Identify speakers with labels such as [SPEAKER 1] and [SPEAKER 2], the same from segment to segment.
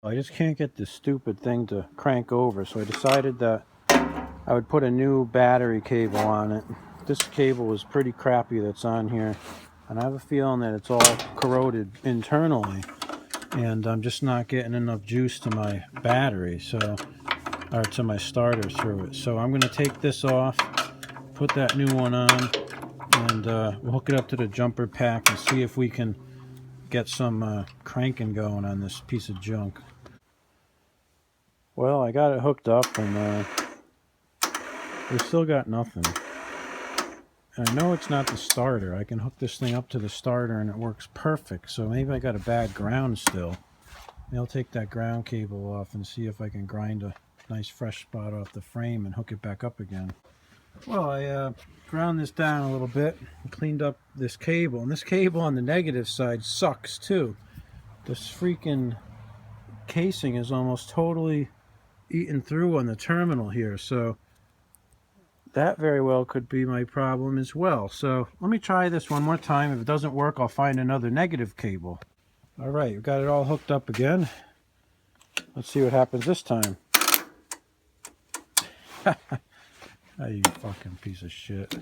[SPEAKER 1] I just can't get this stupid thing to crank over, so I decided that I would put a new battery cable on it. This cable is pretty crappy that's on here, and I have a feeling that it's all corroded internally, and I'm just not getting enough juice to my battery, or to my starter through it. So I'm going to take this off, put that new one on, and we'll hook it up to the jumper pack and see if we can get some cranking going on this piece of junk. Well, I got it hooked up, and we still got nothing. And I know it's not the starter. I can hook this thing up to the starter and it works perfect. So maybe I got a bad ground still. Maybe I'll take that ground cable off and see if I can grind a nice fresh spot off the frame and hook it back up again. Well, I ground this down a little bit and cleaned up this cable. And this cable on the negative side sucks too. This freaking casing is almost totally eaten through on the terminal here, so that very well could be my problem as well. So let me try this one more time. If it doesn't work, I'll find another negative cable. All right, we've got it all hooked up again. Let's see what happens this time. Oh, you fucking piece of shit.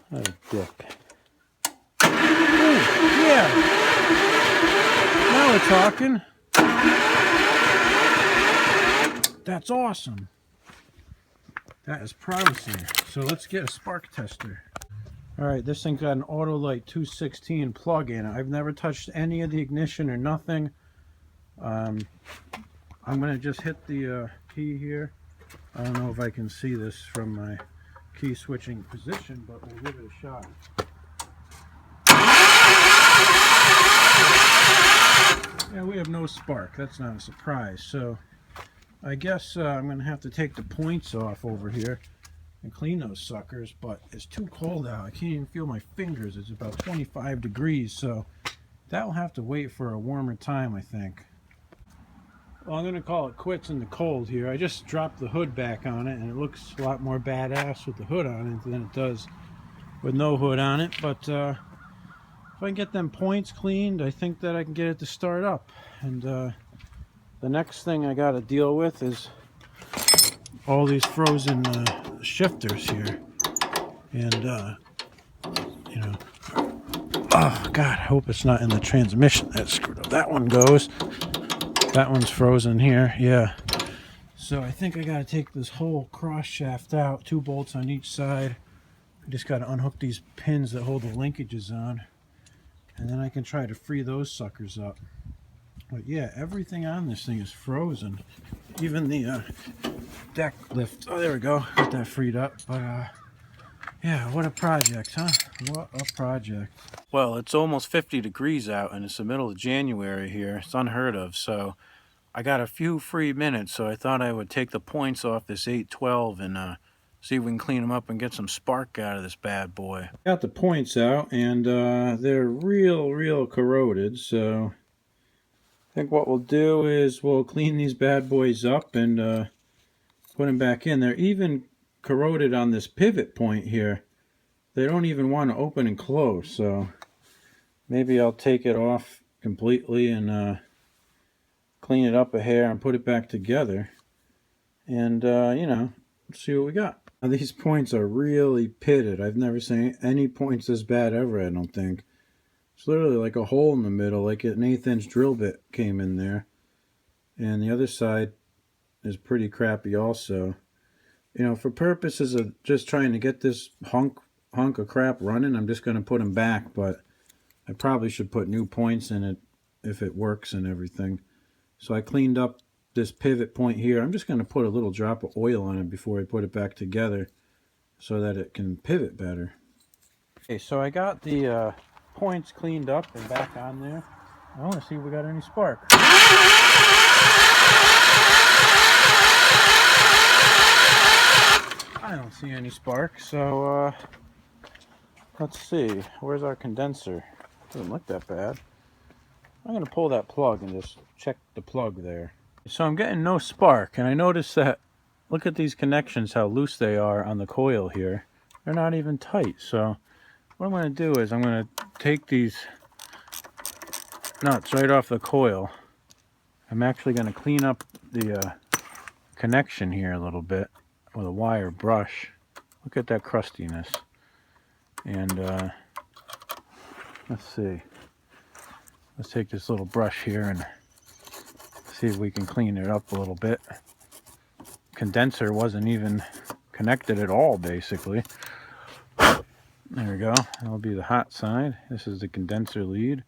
[SPEAKER 1] What a dick. Ooh, yeah. Now we're talking. That's awesome. That is promising. So let's get a spark tester. All right, this thing's got an Autolite 216 plug in. I've never touched any of the ignition or nothing. I'm gonna just hit the key here. I don't know if I can see this from my key switching position, but we'll give it a shot. Yeah, we have no spark. That's not a surprise. So I guess I'm going to have to take the points off over here and clean those suckers, but it's too cold out. I can't even feel my fingers. It's about 25 degrees, so that will have to wait for a warmer time, I think. Well, I'm going to call it quits in the cold here. I just dropped the hood back on it, and it looks a lot more badass with the hood on it than it does with no hood on it, but if I can get them points cleaned, I think that I can get it to start up. And the next thing I got to deal with is all these frozen shifters here. And, you know, oh, God, I hope it's not in the transmission that's screwed up. That one goes. That one's frozen here, yeah. So I think I got to take this whole cross shaft out, 2 bolts on each side. I just got to unhook these pins that hold the linkages on. And then I can try to free those suckers up. But yeah, everything on this thing is frozen. Even the deck lift. Oh, there we go. Got that freed up. But yeah, what a project, huh? What a project. Well, it's almost 50 degrees out and it's the middle of January here. It's unheard of. So I got a few free minutes, so I thought I would take the points off this 812 and see if we can clean them up and get some spark out of this bad boy. Got the points out, and they're real corroded, so I think what we'll do is we'll clean these bad boys up and put them back in. They're even corroded on this pivot point here. They don't even want to open and close, so maybe I'll take it off completely and clean it up a hair and put it back together. And, you know, see what we got. Now, these points are really pitted. I've never seen any points this bad ever, I don't think. It's literally like a hole in the middle, like an 1/8 inch drill bit came in there. And the other side is pretty crappy also. You know, for purposes of just trying to get this hunk of crap running, I'm just going to put them back, but I probably should put new points in it if it works and everything. So I cleaned up this pivot point here. I'm just going to put a little drop of oil on it before I put it back together so that it can pivot better. Okay, so I got the points cleaned up and back on there. I want to see if we got any spark. I don't see any spark, so let's see. Where's our condenser? Doesn't look that bad. I'm going to pull that plug and just check the plug there. So I'm getting no spark, and I noticed that, look at these connections, how loose they are on the coil here. They're not even tight, so what I'm going to do is I'm going to take these nuts right off the coil I'm actually going to clean up the connection here a little bit with a wire brush. Look at that crustiness. And let's see. Let's take this little brush here and see if we can clean it up a little bit. Condenser wasn't even connected at all, basically. There we go. That'll be the hot side. This is the condenser lead.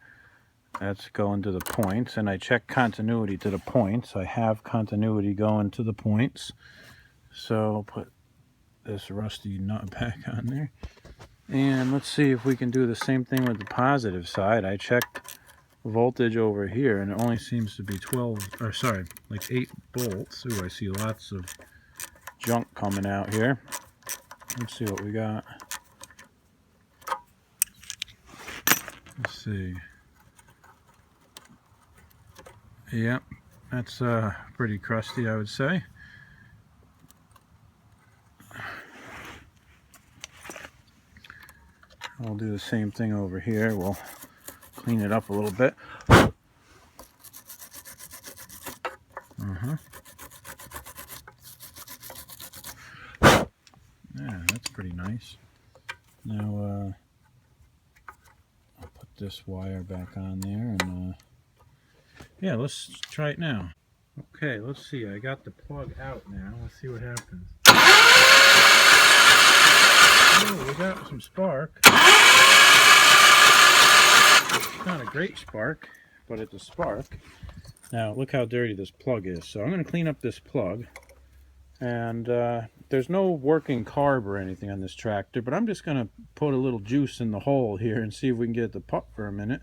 [SPEAKER 1] That's going to the points, and I check continuity to the points. I have continuity going to the points. So I'll put this rusty nut back on there. And let's see if we can do the same thing with the positive side. I checked voltage over here, and it only seems to be 8 volts. Ooh, I see lots of junk coming out here. Let's see what we got. Let's see. Yep, that's pretty crusty, I would say. I'll do the same thing over here. We'll clean it up a little bit. Yeah, that's pretty nice. Now, I'll put this wire back on there, and yeah, let's try it now. Okay, let's see. I got the plug out now. Let's see what happens. Oh, we got some spark. It's not a great spark, but it's a spark. Now, look how dirty this plug is. So I'm going to clean up this plug. And there's no working carb or anything on this tractor, but I'm just going to put a little juice in the hole here and see if we can get it to putt for a minute.